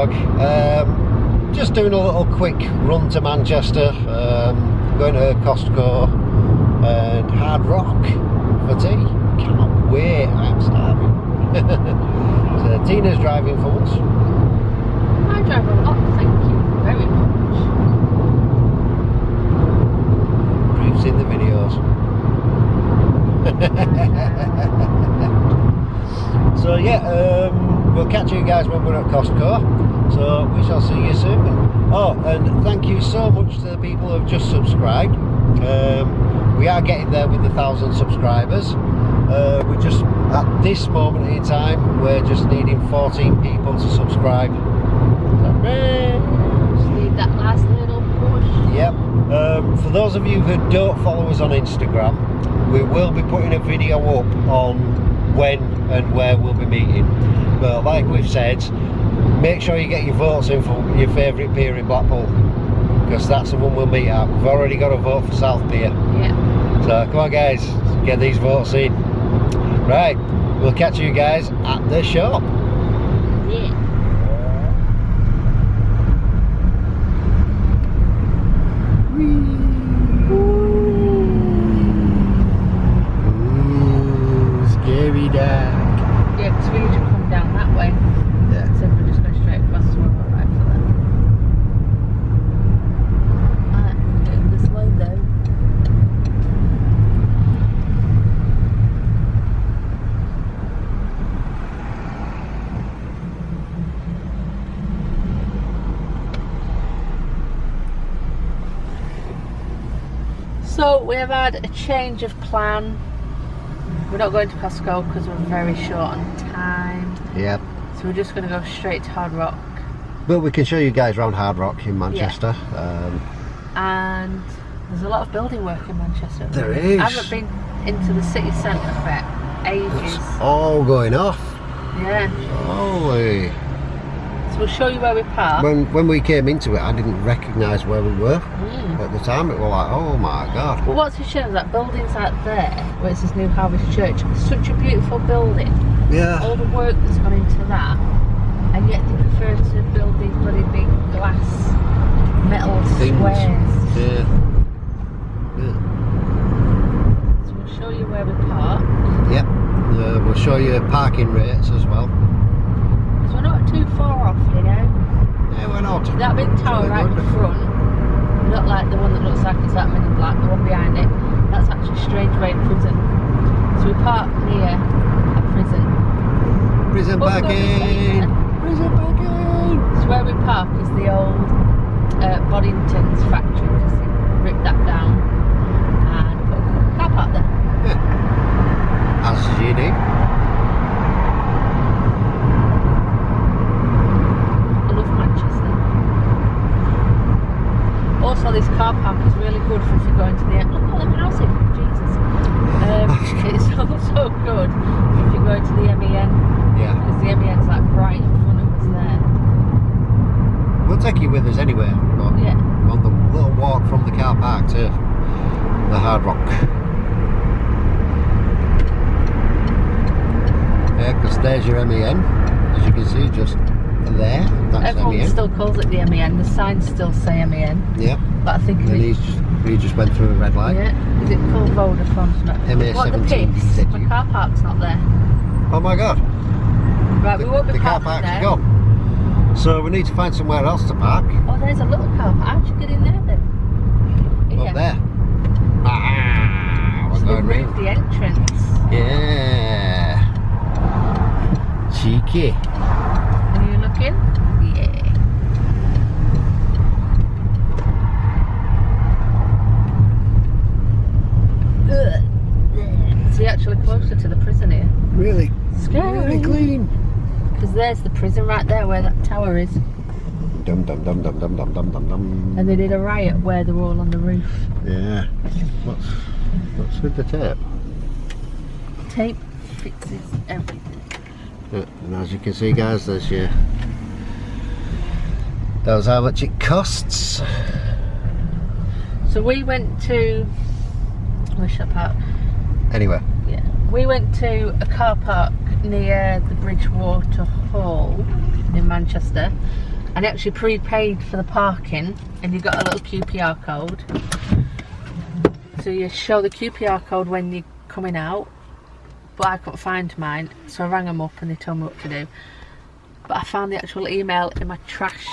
vlog. Just doing a little quick run to Manchester, going to Costco and Hard Rock for tea. Cannot wait, I am starving. So Tina's driving for once. I drive a lot, thank you very much. You've seen the videos. So yeah, we'll catch you guys when we're at Costco. So we shall see you soon. Oh, and thank you so much to the people who have just subscribed. We are getting there with the 1,000 subscribers. We're just at this moment in time, we're just needing 14 people to subscribe. Just need that last little push. Yep. For those of you who don't follow us on Instagram, we will be putting a video up on when and where we'll be meeting. But like we've said, make sure you get your votes in for your favourite pier in Blackpool, because that's the one we'll meet at. We've already got a vote for South Pier. Yeah. So come on guys, get these votes in. Right, we'll catch you guys at the shop. Yeah. Ooh, scary dark. Yeah, because we usually come down that way. Yeah. So we're just going straight across to one right for that. Alright, getting this way though. So we have had a change of plan. We're not going to Costco because we're very short on time. Yep. So we're just going to go straight to Hard Rock. But we can show you guys around Hard Rock in Manchester. And there's a lot of building work in Manchester. There is. I haven't been into the city centre for ages. It's all going off. Yeah. Holy. So we'll show you where we park. When we came into it, I didn't recognise where we were. At the time, it was like, oh my god. But what's a shame is that building's out there, where it's this new Harvest Church. It's such a beautiful building. Yeah. All the work that's gone into that, and yet they prefer to build these bloody big glass metal Things. squares. Yeah. So we'll show you where we park. Yep. We'll show you parking rates as well. So we're not too far off, you know. Yeah, we're not. That big tower right in front, not like the one that looks like it's that Men in Black, the one behind it, that's actually Strangeways Prison. So we park near a prison. Prison parking! Prison parking! So where we park is the old Boddington's factory, because they ripped that down and put a car park there. Yeah. As you do. I love Manchester. Also, this car park is really good for if you're going to the end. Look at them houses, Jesus. It's also good if you're going to the MEN. Yeah. Because the MEN's like right in front of us there. We'll take you with us anyway. But Yeah. on the little walk from the car park to the Hard Rock. Yeah, because there's your MEN. As you can see, just there. That's Everyone MEN. still calls it the MEN. The signs still say MEN. Yep. But I think And then he just went through a red light. yeah. Is it called Vodafone's not? What the MA17 pigs? said My you. car park's not there. Oh my god. Right, we won't be The car parking park's there. gone. So we need to find somewhere else to park. Oh, there's a little car park. How'd you get in there then? Up there. Ah, we're So they going moved round. the entrance. Yeah. Cheeky. Are you looking? Yeah. So you're actually closer to the prison here. Really? Scary. Really clean. Because there's the prison right there where that tower is. Dum dum dum dum dum dum dum dum dum. And they did a riot where they were all on the roof. Yeah. What's with the tape? Tape fixes everything. Yeah, and as you can see, guys, there's your. That was how much it costs. So we went to. Where's that park? Anyway. Yeah. We went to a car park near the Bridgewater Hall in Manchester, and actually prepaid for the parking, and you got a little QPR code. So you show the QPR code when you're coming out, but I couldn't find mine, so I rang them up and they told me what to do. But I found the actual email in my trash,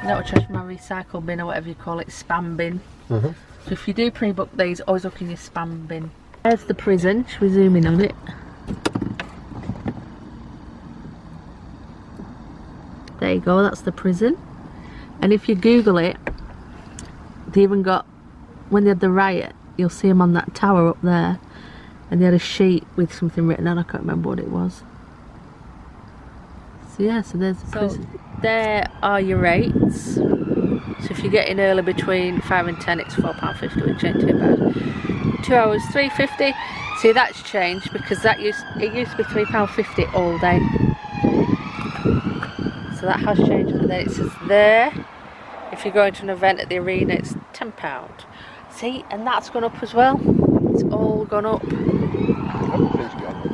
not trash, my recycle bin or whatever you call it, spam bin. So if you do pre-book these, always look in your spam bin. There's the prison. Should we zoom in on it? There you go, that's the prison. And if you Google it, they even got, when they had the riot, you'll see them on that tower up there, and they had a sheet with something written on. I can't remember what it was. So yeah, so there's the prison. There are your rates. So if you get in early between 5 and 10, it's £4.50, which ain't too bad. 2 hours, £3.50. See, that's changed because it used to be £3.50 all day. So that has changed. And then it says there, if you're going to an event at the arena, it's £10. See, and that's gone up as well. It's all gone up. Everything's gone up.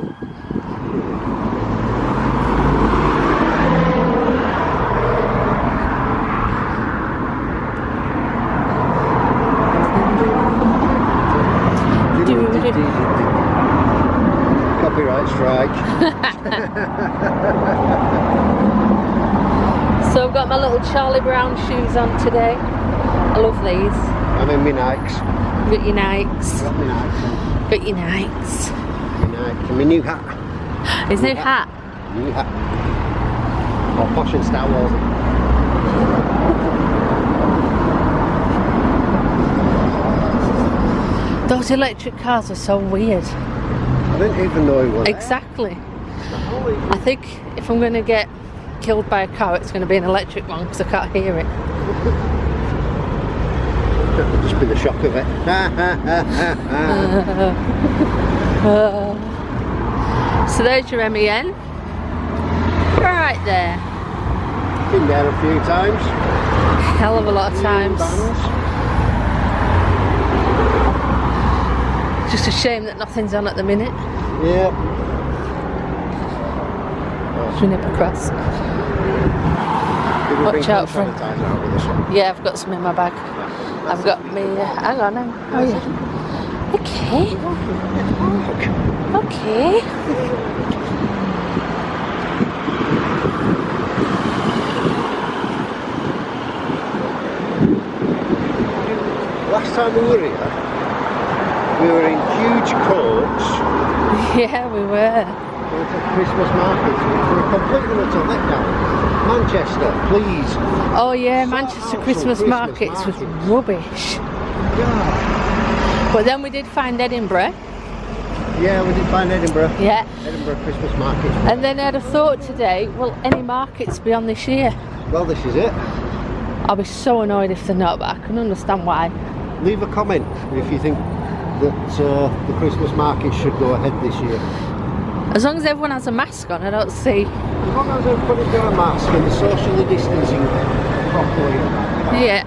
Copyright strike. So I've got my little Charlie Brown shoes on today. I love these. I'm in my Nikes. Got your Nikes. Got my Nikes on. Got your Nikes. My Nikes. And my new hat. His new hat. New hat. Oh, posh and Star Wars. Those electric cars are so weird. I didn't even know he was Exactly. I think if I'm going to get killed by a car, it's going to be an electric one because I can't hear it. That'll just be the shock of it. So there's your MEN. Right there. Been there a few times. Hell of a lot of times. Just a shame that nothing's on at the minute. Yeah. Should we nip across? Watch out for it. Yeah, I've got some in my bag. I've got me. Hang on now. Oh yeah. Okay. Okay. Last time we were here, we were in huge coats. Yeah, we were. Going to Christmas markets. We were completely utter letdown. Manchester, please. Oh yeah, Manchester Christmas markets was rubbish. Yeah. But then we did find Edinburgh. Yeah, we did find Edinburgh. Yeah. Edinburgh Christmas markets. And then I had a thought today, will any markets be on this year? Well, this is it. I'll be so annoyed if they're not, but I can understand why. Leave a comment if you think that the Christmas market should go ahead this year. As long as everyone has a mask on, I don't see. As long as everybody's got a mask and socially distancing properly. Yeah.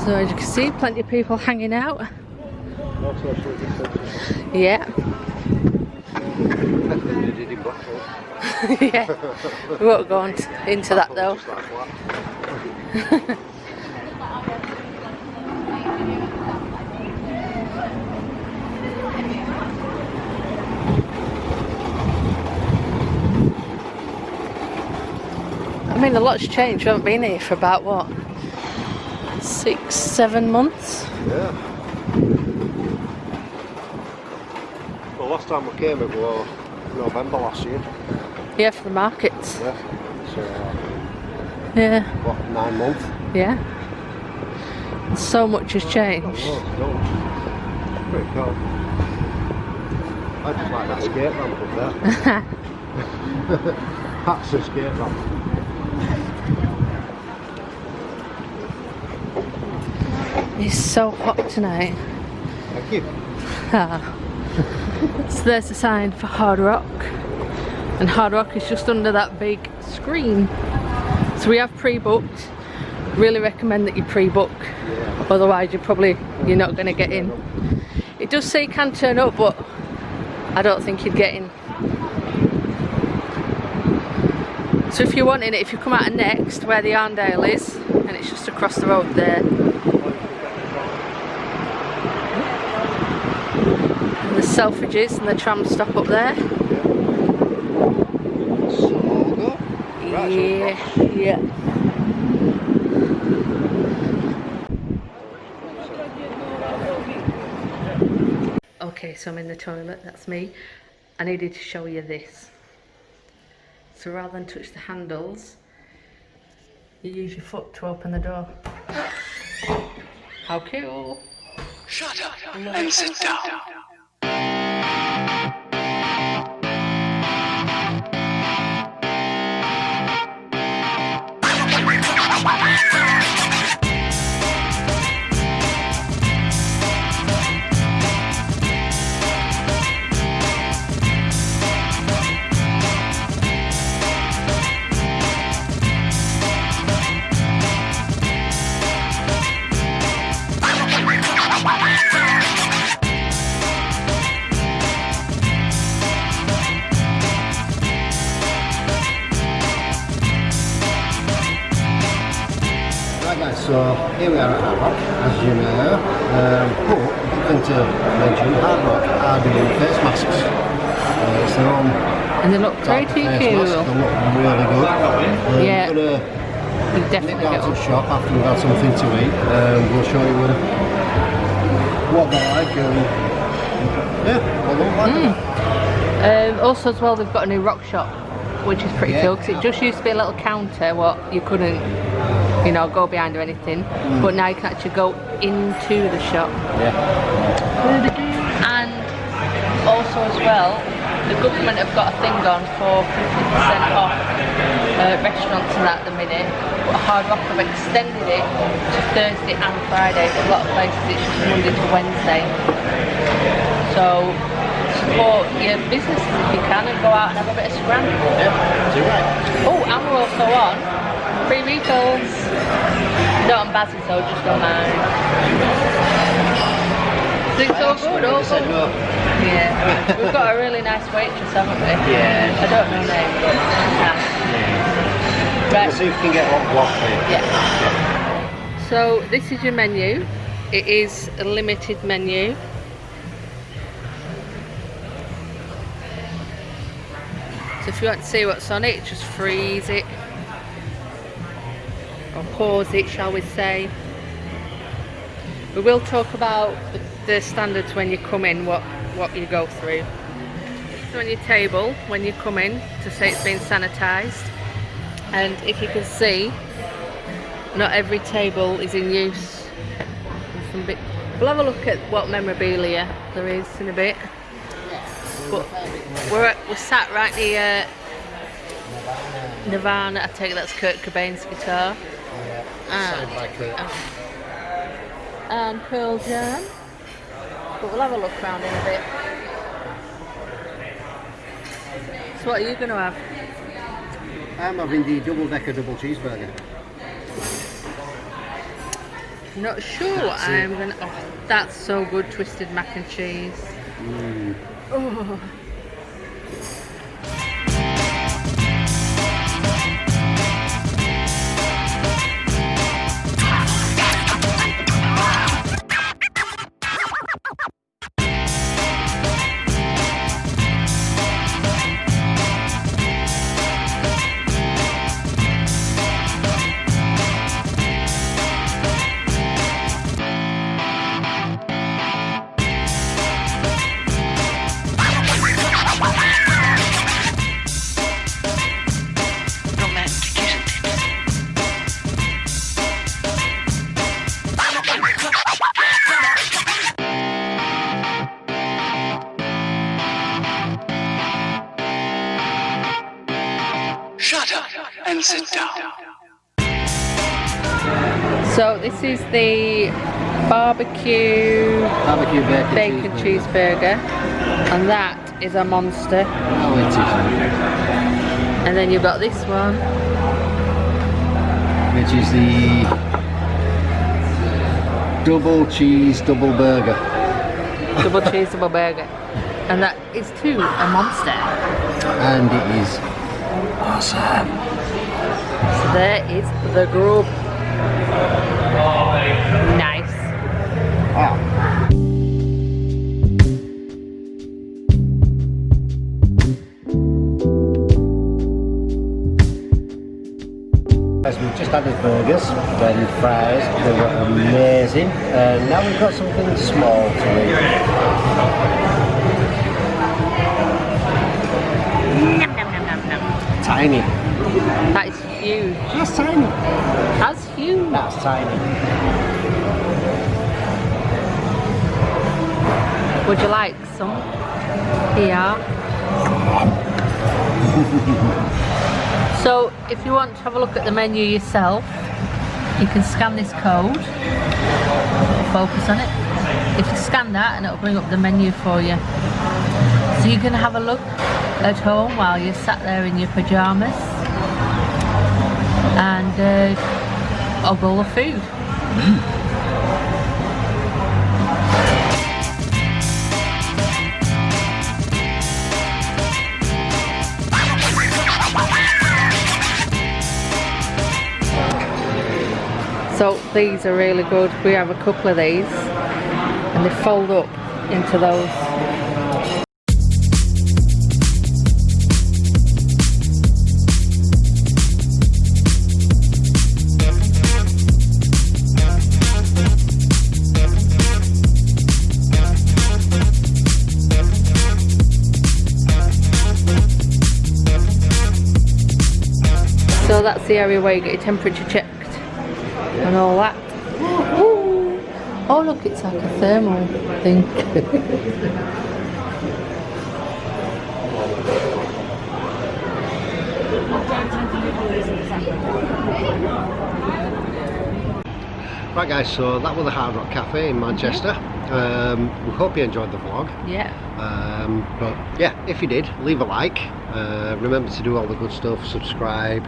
So as you can see, plenty of people hanging out. No socially distancing. Yeah. Yeah. We won't go on into that though. I mean, a lot's changed. We haven't been here for about, what, 6-7 months? Yeah. Well, last time we came it was November last year. Yeah, for the markets. Yeah. So, Yeah. what, 9 months? Yeah. So much has changed. Pretty cool. I just like that skate ramp up there. That's the skate ramp. It's so hot tonight. Thank you. So there's a sign for Hard Rock, and Hard Rock is just under that big screen. So we have pre-booked. Really recommend that you pre-book, otherwise you're not going to get in. It does say you can turn up, but I don't think you'd get in. So if you're wanting it, if you come out of Next, where the Arndale is, and it's just across the road there. And the Selfridges and the tram stop up there. Yeah. Okay, so I'm in the toilet, that's me. I needed to show you this. So rather than touch the handles, you use your foot to open the door. How cool! Shut up and sit down. So here we are at Hard Rock, as you know, but one thing to mention, Hard Rock are doing face masks. It's their own And they look type pretty of face cool. mask. They look really good. Yeah. We're going You to definitely nip down get to one. the shop after we've had something to eat. We'll show you what they're like and yeah, what they look like. Also as well, they've got a new rock shop, which is pretty cool, because it just used to be a little counter what you couldn't, you know, go behind or anything, but now you can actually go into the shop. Yeah. And also as well, the government have got a thing on for 50% off restaurants and that at the minute, but Hard Rock have extended it to Thursday and Friday. For a lot of places it's just Monday to Wednesday. So support your businesses if you can and go out and have a bit of scram. Yeah, do right. Oh, and we're also on free refills. Not on Bazzy, so just on mine. It's all good, all good. No. Yeah, we've got a really nice waitress, haven't we? Yeah. I don't know her name, but nice. We'll Right. see if we can get one block for you. Yeah. So this is your menu. It is a limited menu. So if you want to see what's on it, just freeze it. Or pause it, shall we say. We will talk about the standards when you come in, what you go through. So on your table, when you come in, to say it's been sanitised. And if you can see, not every table is in use. We'll have a look at what memorabilia there is in a bit. But we're sat right near Nirvana. I take it that's Kurt Cobain's guitar. Signed by Kurt. And Pearl Jam. But we'll have a look around in a bit. So what are you going to have? I'm having the double-decker double cheeseburger. Not sure what I'm going to... Oh, that's so good, twisted mac and cheese. Oh. Shut up and sit down. So this is the barbecue bacon cheeseburger, and that is a monster. Oh, it is. And then you've got this one, Which is the double cheese double burger. double cheese double burger. And that is too a monster. And it is awesome. So there is the grub. Nice. Wow. As we've just had the burgers, then fries, they were amazing. Now we've got something small to eat. Nom, nom, nom, nom, nom. Tiny. That is huge. That's tiny. That's huge. That's tiny. Would you like some? Here. So if you want to have a look at the menu yourself, you can scan this code. Focus on it. If you scan that, and it'll bring up the menu for you. So you can have a look at home while you're sat there in your pyjamas and ogle the food. So these are really good. We have a couple of these and they fold up into those. So that's the area where you get your temperature checked and all that. Ooh. Oh look, it's like a thermal thing. Right guys, so that was the Hard Rock Cafe in Manchester. We hope you enjoyed the vlog. Yeah. But yeah, if you did, leave a like. Remember to do all the good stuff, subscribe,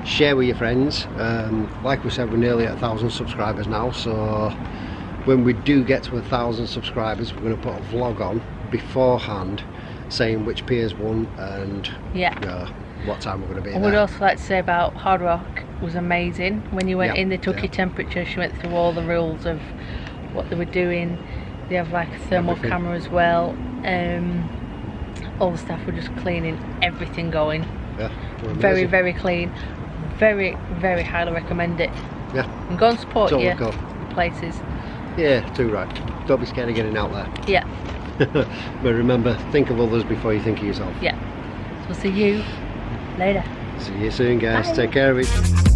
share with your friends. Like we said, we're nearly at 1,000 subscribers now, so when we do get to 1,000 subscribers, we're going to put a vlog on beforehand saying which piers won and what time we're going to be I would also like to say about Hard Rock was amazing. When you went in, they took your temperature. She went through all the rules of what they were doing. They have like a thermal camera as well. All the staff were just cleaning everything going. Yeah, very, very clean. Very, very highly recommend it. Yeah. And go and support your go. places. Yeah, too right. Don't be scared of getting out there. Yeah. But remember, think of others before you think of yourself. Yeah. So see you later. See you soon guys. Bye. Take care of it.